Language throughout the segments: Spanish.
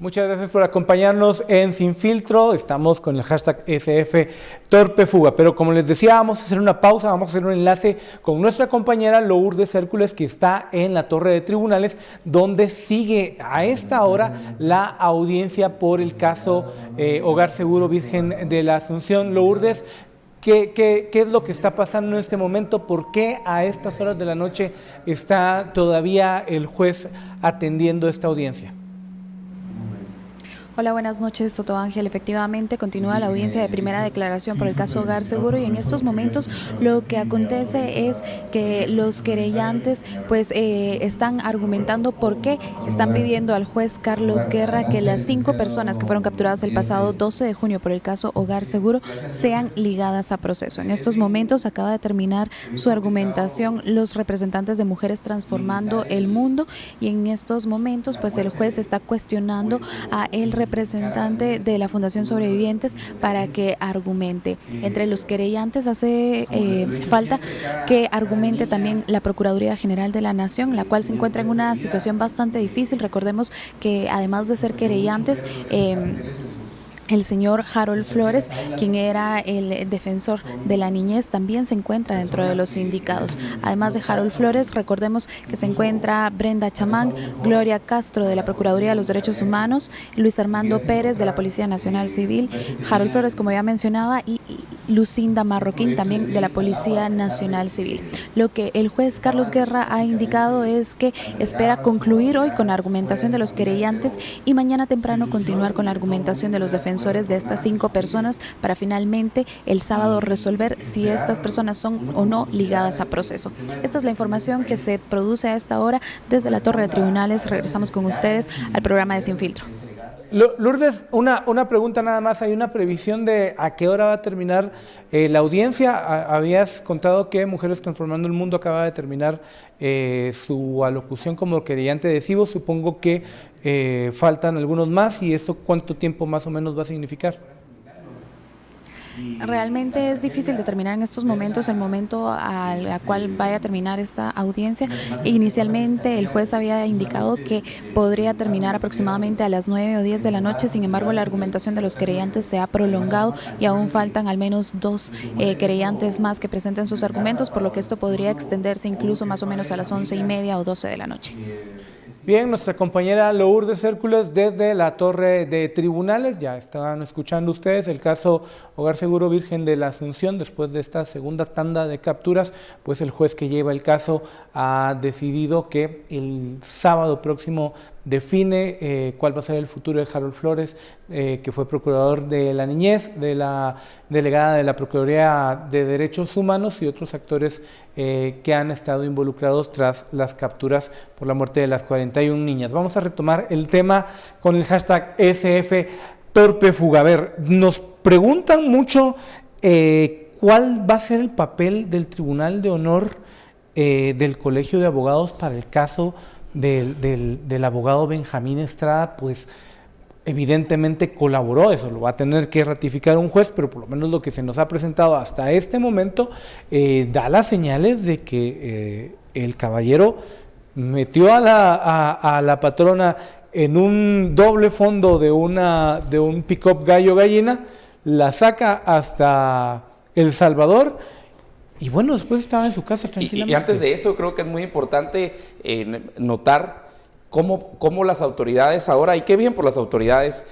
Muchas gracias por acompañarnos en Sin Filtro. Estamos con el hashtag SF Torpe Fuga. Pero como les decía, vamos a hacer una pausa, vamos a hacer un enlace con nuestra compañera Lourdes Hércules, que está en la Torre de Tribunales, donde sigue a esta hora la audiencia por el caso Hogar Seguro Virgen de la Asunción. Lourdes, ¿Qué es lo que está pasando en este momento? ¿Por qué a estas horas de la noche está todavía el juez atendiendo esta audiencia? Hola, buenas noches, Soto Ángel. Efectivamente, continúa la audiencia de primera declaración por el caso Hogar Seguro y en estos momentos lo que acontece es que los querellantes están argumentando por qué están pidiendo al juez Carlos Guerra que las 5 personas que fueron capturadas el pasado 12 de junio por el caso Hogar Seguro sean ligadas a proceso. En estos momentos acaba de terminar su argumentación los representantes de Mujeres Transformando el Mundo y en estos momentos el juez está cuestionando a el representante de la Fundación Sobrevivientes para que argumente. Entre los querellantes hace falta que argumente también la Procuraduría General de la Nación, la cual se encuentra en una situación bastante difícil. Recordemos que además de ser querellantes, el señor Harold Flores, quien era el defensor de la niñez, también se encuentra dentro de los sindicados. Además de Harold Flores, recordemos que se encuentra Brenda Chamán, Gloria Castro de la Procuraduría de los Derechos Humanos, Luis Armando Pérez de la Policía Nacional Civil, Harold Flores, como ya mencionaba, y Lucinda Marroquín también de la Policía Nacional Civil. Lo que el juez Carlos Guerra ha indicado es que espera concluir hoy con la argumentación de los querellantes y mañana temprano continuar con la argumentación de los defensores de estas 5 personas para finalmente el sábado resolver si estas personas son o no ligadas a proceso. Esta es la información que se produce a esta hora desde la Torre de Tribunales. Regresamos con ustedes al programa de Sin Filtro. Lourdes, una pregunta nada más. ¿Hay una previsión de a qué hora va a terminar la audiencia? Habías contado que Mujeres Transformando el Mundo acaba de terminar su alocución como querellante adhesivo. Supongo que faltan algunos más, y eso ¿cuánto tiempo más o menos va a significar? Realmente es difícil determinar en estos momentos el momento al cual vaya a terminar esta audiencia. Inicialmente el juez había indicado que podría terminar aproximadamente a las 9 o 10 de la noche, sin embargo la argumentación de los querellantes se ha prolongado y aún faltan al menos 2 querellantes más que presenten sus argumentos, por lo que esto podría extenderse incluso más o menos a las 11:30 o 12 de la noche. Bien, nuestra compañera Lourdes Hércules desde la Torre de Tribunales. Ya estaban escuchando ustedes el caso Hogar Seguro Virgen de la Asunción. Después de esta segunda tanda de capturas, pues el juez que lleva el caso ha decidido que el sábado próximo define cuál va a ser el futuro de Harold Flores, que fue procurador de la niñez, de la delegada de la Procuraduría de Derechos Humanos y otros actores que han estado involucrados tras las capturas por la muerte de las 41 niñas. Vamos a retomar el tema con el hashtag SF Torpe Fuga. A ver, nos preguntan mucho cuál va a ser el papel del Tribunal de Honor del Colegio de Abogados para el caso del abogado Benjamín Estrada. Pues evidentemente colaboró, eso lo va a tener que ratificar un juez, pero por lo menos lo que se nos ha presentado hasta este momento da las señales de que el caballero metió a la patrona en un doble fondo de un pick-up gallo-gallina, la saca hasta El Salvador. Y bueno, después estaba en su casa tranquilamente. Y antes de eso, creo que es muy importante notar cómo las autoridades ahora, y qué bien por las autoridades,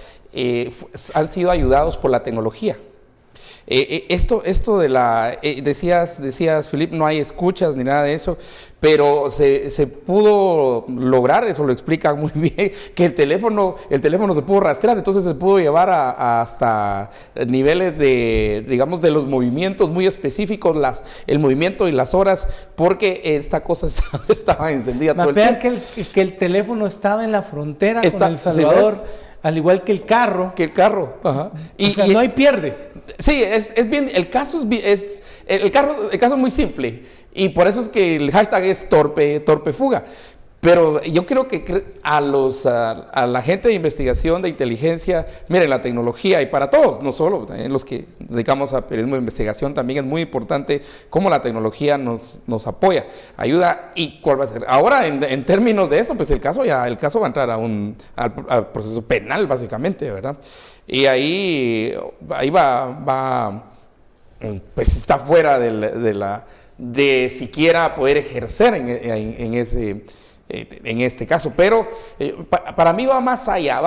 han sido ayudados por la tecnología. Esto de la... decías, Philip, no hay escuchas ni nada de eso, pero se pudo lograr, eso lo explica muy bien, que el teléfono se pudo rastrear, entonces se pudo llevar hasta niveles de, digamos, de los movimientos muy específicos, el movimiento y las horas, porque esta cosa estaba encendida todo el tiempo. Que el teléfono estaba en la frontera con El Salvador. ¿Sí? Al igual que el carro. Ajá. O sea, no hay pierde. Sí, es bien, el caso es muy simple, y por eso es que el hashtag es torpe fuga. Pero yo creo que a la gente de investigación, de inteligencia, miren, la tecnología, y para todos, no solo los que nos dedicamos a periodismo de investigación, también es muy importante cómo la tecnología nos apoya, ayuda. ¿Y cuál va a ser? Ahora, en términos de esto, pues el caso va a entrar al proceso penal, básicamente, ¿verdad? Y ahí pues está fuera de siquiera poder ejercer en este caso, pero para mí va más allá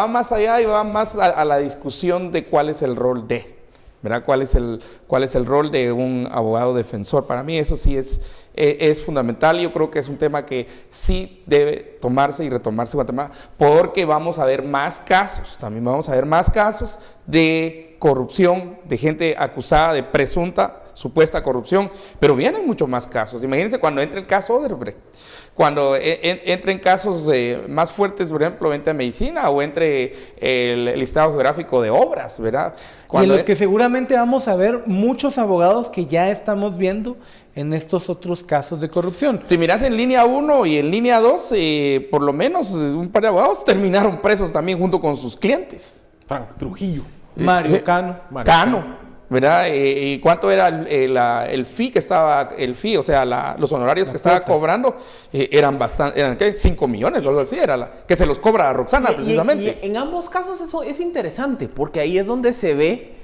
y va más a la discusión de cuál es el rol ¿verdad? ¿Cuál es el rol de un abogado defensor? Para mí eso sí es fundamental, y yo creo que es un tema que sí debe tomarse y retomarse en Guatemala, porque vamos a ver más casos, también vamos a ver más casos de corrupción, de gente acusada de supuesta corrupción, pero vienen muchos más casos. Imagínense cuando entre el caso Odebrecht, cuando entren casos más fuertes, por ejemplo, venta de medicina, o entre el listado geográfico de obras, ¿verdad? Y en los que seguramente vamos a ver muchos abogados que ya estamos viendo en estos otros casos de corrupción. Si miras en línea 1 y en línea 2, por lo menos un par de abogados terminaron presos también junto con sus clientes. Frank Trujillo. Mario Cano. ¿Verdad? ¿Y cuánto era el fee que estaba, o sea, los honorarios que estaba cobrando? Eran 5 millones, algo así, que se los cobra a Roxana, precisamente. Y en ambos casos eso es interesante, porque ahí es donde se ve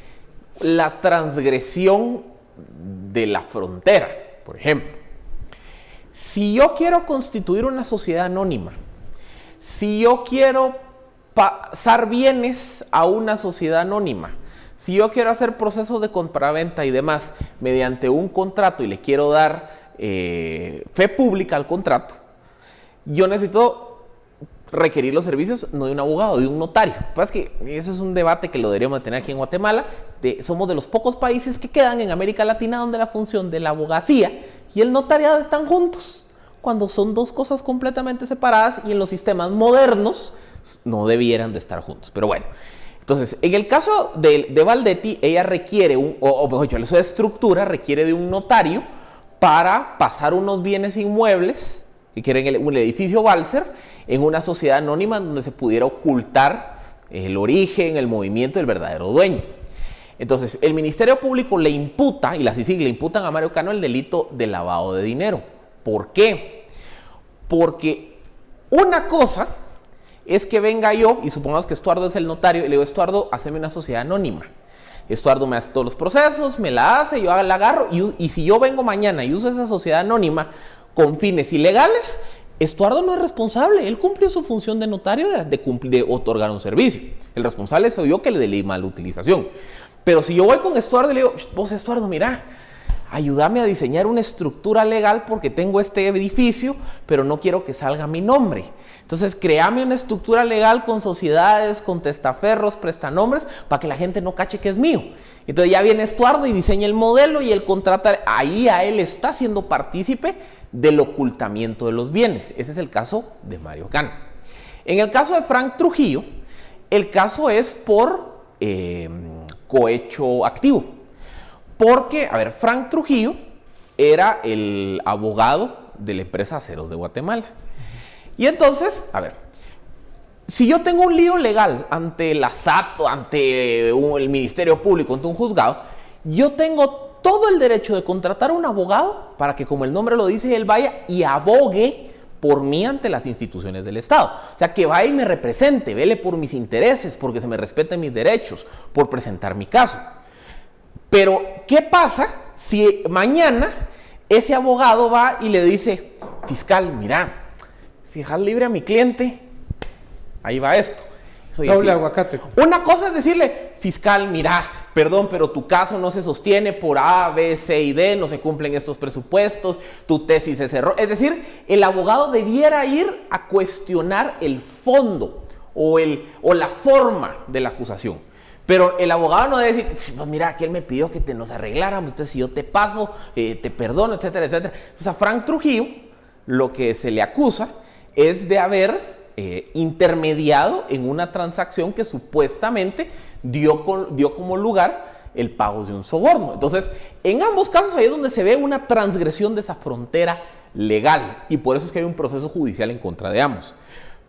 la transgresión de la frontera. Por ejemplo, si yo quiero constituir una sociedad anónima, si yo quiero pasar bienes a una sociedad anónima, si yo quiero hacer procesos de compraventa y demás mediante un contrato y le quiero dar fe pública al contrato, yo necesito requerir los servicios no de un abogado, de un notario. Pues que eso es un debate que lo deberíamos de tener aquí en Guatemala. Somos de los pocos países que quedan en América Latina donde la función de la abogacía y el notariado están juntos, cuando son dos cosas completamente separadas, y en los sistemas modernos no debieran de estar juntos. Pero bueno, entonces, en el caso de Valdetti, ella requiere, mejor dicho, su estructura requiere de un notario para pasar unos bienes inmuebles, que quieren el edificio Balser, en una sociedad anónima donde se pudiera ocultar el origen, el movimiento del verdadero dueño. Entonces, el Ministerio Público le imputa, y las CICIG le imputan a Mario Cano el delito de lavado de dinero. ¿Por qué? Porque una cosa es que venga yo, y supongamos que Estuardo es el notario, y le digo, Estuardo, haceme una sociedad anónima. Estuardo me hace todos los procesos, me la hace, yo la agarro, y si yo vengo mañana y uso esa sociedad anónima con fines ilegales, Estuardo no es responsable. Él cumplió su función de notario de otorgar un servicio. El responsable soy yo que le dé mala utilización. Pero si yo voy con Estuardo y le digo, vos Estuardo, mira, ayúdame a diseñar una estructura legal porque tengo este edificio, pero no quiero que salga mi nombre. Entonces, créame una estructura legal con sociedades, con testaferros, prestanombres, para que la gente no cache que es mío. Entonces ya viene Estuardo y diseña el modelo y él contrata, ahí a él está siendo partícipe del ocultamiento de los bienes. Ese es el caso de Mario Cano. En el caso de Frank Trujillo, el caso es por cohecho activo. Porque, a ver, Frank Trujillo era el abogado de la empresa Aceros de Guatemala. Y entonces, a ver, si yo tengo un lío legal ante la SAT, ante el Ministerio Público, ante un juzgado, yo tengo todo el derecho de contratar a un abogado para que, como el nombre lo dice, él vaya y abogue por mí ante las instituciones del Estado. O sea, que vaya y me represente, vele por mis intereses, porque se me respeten mis derechos, por presentar mi caso. Pero, ¿qué pasa si mañana ese abogado va y le dice, fiscal, mira, si dejas libre a mi cliente, ahí va esto? Doble aguacate. Una cosa es decirle, fiscal, mira, perdón, pero tu caso no se sostiene por A, B, C y D, no se cumplen estos presupuestos, tu tesis es error. Es decir, el abogado debiera ir a cuestionar el fondo o la forma de la acusación. Pero el abogado no debe decir, pues mira, que él me pidió que nos arregláramos, entonces si yo te paso, te perdono, etcétera, etcétera. Entonces a Frank Trujillo lo que se le acusa es de haber intermediado en una transacción que supuestamente dio como lugar el pago de un soborno. Entonces, en ambos casos ahí es donde se ve una transgresión de esa frontera legal y por eso es que hay un proceso judicial en contra de ambos.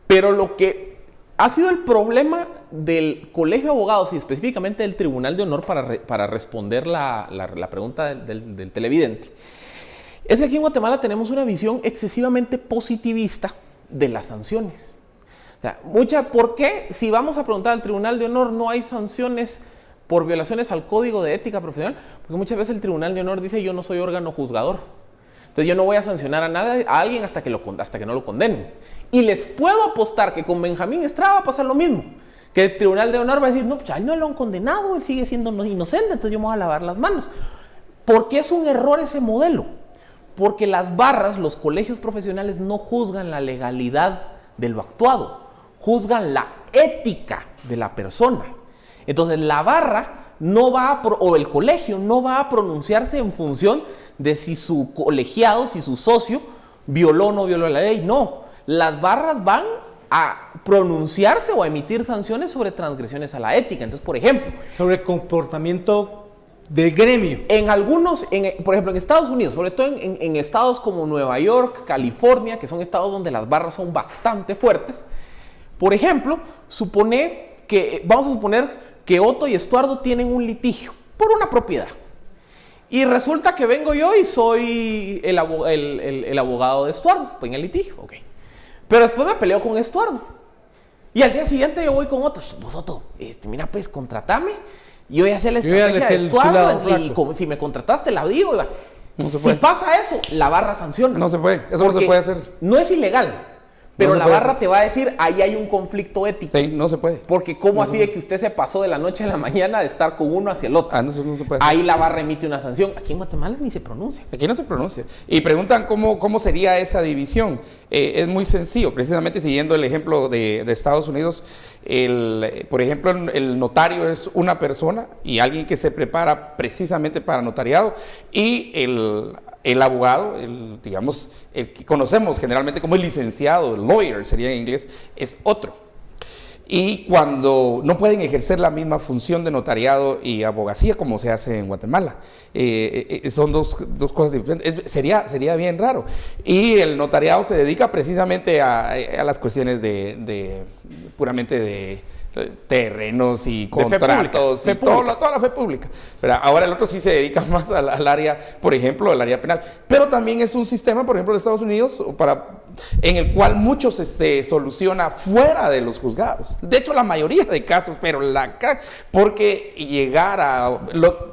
Pero lo que ha sido el problema del Colegio de Abogados y específicamente del Tribunal de Honor para responder la pregunta del televidente, es que aquí en Guatemala tenemos una visión excesivamente positivista de las sanciones. O sea, ¿por qué si vamos a preguntar al Tribunal de Honor no hay sanciones por violaciones al Código de Ética Profesional? Porque muchas veces el Tribunal de Honor dice yo no soy órgano juzgador. Entonces yo no voy a sancionar a alguien hasta que no lo condenen. Y les puedo apostar que con Benjamín Estrada va a pasar lo mismo. Que el Tribunal de Honor va a decir, no, pues a él no lo han condenado, él sigue siendo inocente, entonces yo me voy a lavar las manos. ¿Por qué es un error ese modelo? Porque las barras, los colegios profesionales no juzgan la legalidad de lo actuado, juzgan la ética de la persona. Entonces la barra no va o el colegio no va a pronunciarse en función de si su colegiado, si su socio violó o no violó la ley. No, las barras van a pronunciarse o a emitir sanciones sobre transgresiones a la ética. Entonces, por ejemplo, sobre comportamiento del gremio. Por ejemplo, en Estados Unidos, sobre todo en estados como Nueva York, California, que son estados donde las barras son bastante fuertes. Por ejemplo, vamos a suponer que Otto y Estuardo tienen un litigio por una propiedad. Y resulta que vengo yo y soy el abogado de Estuardo en el litigio. Okay. Pero después me peleo con Estuardo. Y al día siguiente yo voy con Otto. Vos, Otto, mira, pues, contratame. Y yo voy a hacer la estrategia de Estuardo. Y como, si me contrataste, la digo. No si pasa eso, la barra sanciona. No se puede, eso no se puede hacer. No es ilegal. Pero la barra te va a decir, ahí hay un conflicto ético. Sí, no se puede. Porque ¿cómo así de que usted se pasó de la noche a la mañana de estar con uno hacia el otro? No se puede. Ahí la barra emite una sanción. Aquí en Guatemala ni se pronuncia. Aquí no se pronuncia. Y preguntan cómo sería esa división. Es muy sencillo. Precisamente siguiendo el ejemplo de Estados Unidos, por ejemplo, el notario es una persona y alguien que se prepara precisamente para notariado, y el abogado, digamos, el que conocemos generalmente como el licenciado, el lawyer sería en inglés, es otro. Y cuando no pueden ejercer la misma función de notariado y abogacía como se hace en Guatemala, son dos cosas diferentes. Sería bien raro. Y el notariado se dedica precisamente a las cuestiones puramente de terrenos y contratos y toda la fe pública. Pero ahora el otro sí se dedica más al área, por ejemplo, al área penal. Pero también es un sistema, por ejemplo, de Estados Unidos, en el cual mucho se soluciona fuera de los juzgados. De hecho, la mayoría de casos, porque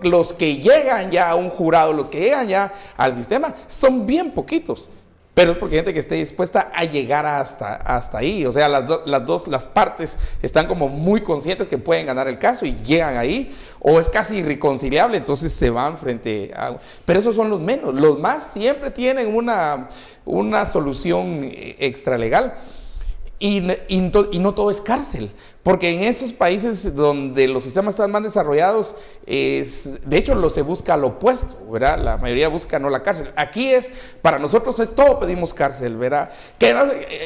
los que llegan ya a un jurado, los que llegan ya al sistema, son bien poquitos. Pero es porque hay gente que esté dispuesta a llegar hasta ahí. O sea, las partes están como muy conscientes que pueden ganar el caso y llegan ahí. O es casi irreconciliable, entonces se van frente a... Pero esos son los menos. Los más siempre tienen una solución extralegal. Y no todo es cárcel, porque en esos países donde los sistemas están más desarrollados, de hecho se busca lo opuesto, ¿verdad? La mayoría busca no la cárcel. Aquí para nosotros todo pedimos cárcel, ¿verdad?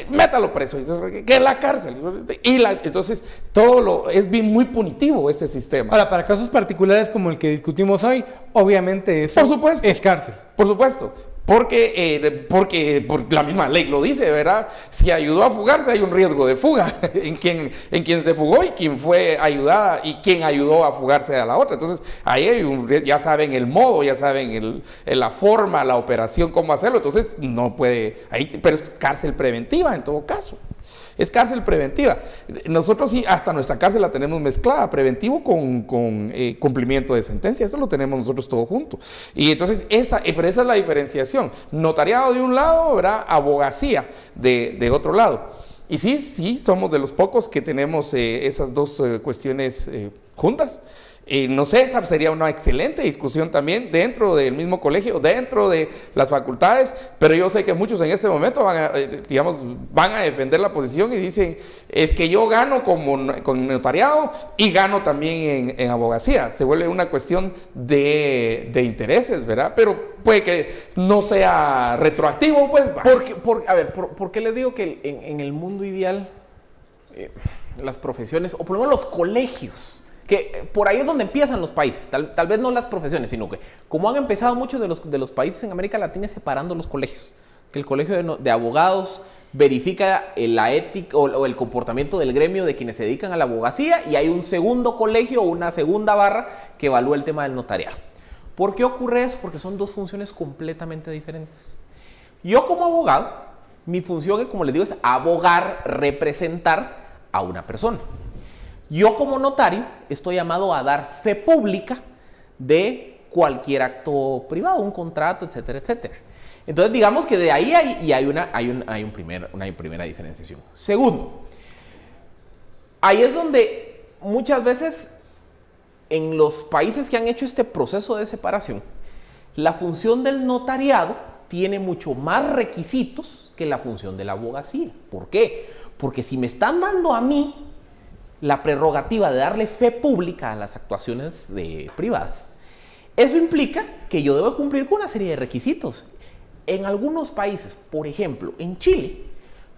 Métalo preso, que la cárcel. Entonces es bien muy punitivo este sistema. Ahora, para casos particulares como el que discutimos hoy, obviamente eso es cárcel. Por supuesto. Porque la misma ley lo dice, ¿verdad? Si ayudó a fugarse, hay un riesgo de fuga en quien se fugó y quien fue ayudada y quien ayudó a fugarse a la otra. Entonces, ahí ya saben el modo, ya saben la forma, la operación, cómo hacerlo. Entonces, no puede, pero es cárcel preventiva en todo caso. Es cárcel preventiva. Nosotros sí, hasta nuestra cárcel la tenemos mezclada, preventivo con cumplimiento de sentencia. Eso lo tenemos nosotros todo junto. Y entonces, pero esa es la diferenciación. Notariado de un lado, ¿verdad? Abogacía de otro lado. Y sí, somos de los pocos que tenemos esas dos cuestiones juntas. No sé, esa sería una excelente discusión también dentro del mismo colegio, dentro de las facultades, pero yo sé que muchos en este momento van a defender la posición y dicen, es que yo gano con notariado y gano también en abogacía. Se vuelve una cuestión de intereses, ¿verdad? Pero puede que no sea retroactivo, pues. ¿Por qué les digo que en el mundo ideal las profesiones, o por lo menos los colegios, que por ahí es donde empiezan los países, tal vez no las profesiones, sino que como han empezado muchos de los países en América Latina separando los colegios. que el Colegio de Abogados verifica la ética o el comportamiento del gremio de quienes se dedican a la abogacía, y hay un segundo colegio o una segunda barra que evalúa el tema del notariado. ¿Por qué ocurre eso? Porque son dos funciones completamente diferentes. Yo como abogado, mi función, como les digo, es abogar, representar a una persona. Yo como notario estoy llamado a dar fe pública de cualquier acto privado, un contrato, etcétera, etcétera. Entonces, digamos que de ahí hay una primera diferenciación. Segundo, ahí es donde muchas veces en los países que han hecho este proceso de separación, la función del notariado tiene mucho más requisitos que la función de la abogacía. ¿Por qué? Porque si me están dando a mí la prerrogativa de darle fe pública a las actuaciones privadas, eso implica que yo debo cumplir con una serie de requisitos. En algunos países, por ejemplo, en Chile,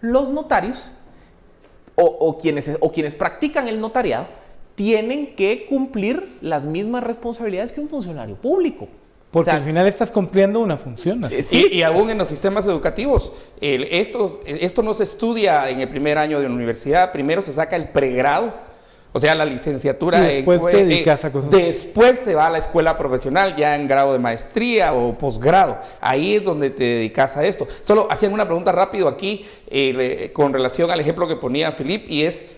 los notarios o quienes practican el notariado tienen que cumplir las mismas responsabilidades que un funcionario público. Porque al final estás cumpliendo una función. Sí. Y aún en los sistemas educativos, esto no se estudia en el primer año de la universidad, primero se saca el pregrado, o sea, la licenciatura. Y después te dedicas a cosas. Después se va a la escuela profesional, ya en grado de maestría o posgrado. Ahí es donde te dedicas a esto. Solo hacían una pregunta rápido aquí con relación al ejemplo que ponía Philippe,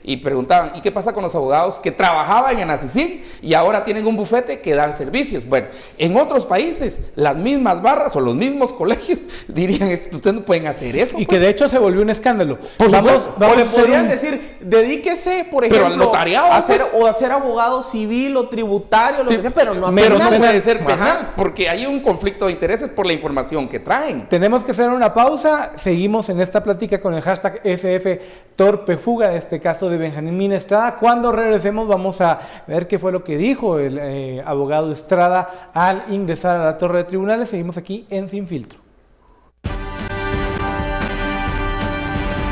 y preguntaban, ¿y qué pasa con los abogados que trabajaban en ACICIG y ahora tienen un bufete que dan servicios? Bueno, en otros países, las mismas barras o los mismos colegios dirían, ustedes no pueden hacer eso. Y que de hecho se volvió un escándalo. Vamos o le podrían decir, dedíquese, por ejemplo, pero al notariado, a ser abogado civil o tributario, lo que sea, pero no pero penal. no puede ser penal, porque hay un conflicto de intereses por la información que traen. Tenemos que hacer una pausa. Seguimos en esta plática con el hashtag #SFTorpefuga, este caso de Benjamín Estrada. Cuando regresemos vamos a ver qué fue lo que dijo el abogado Estrada al ingresar a la torre de tribunales. Seguimos aquí en Sin Filtro.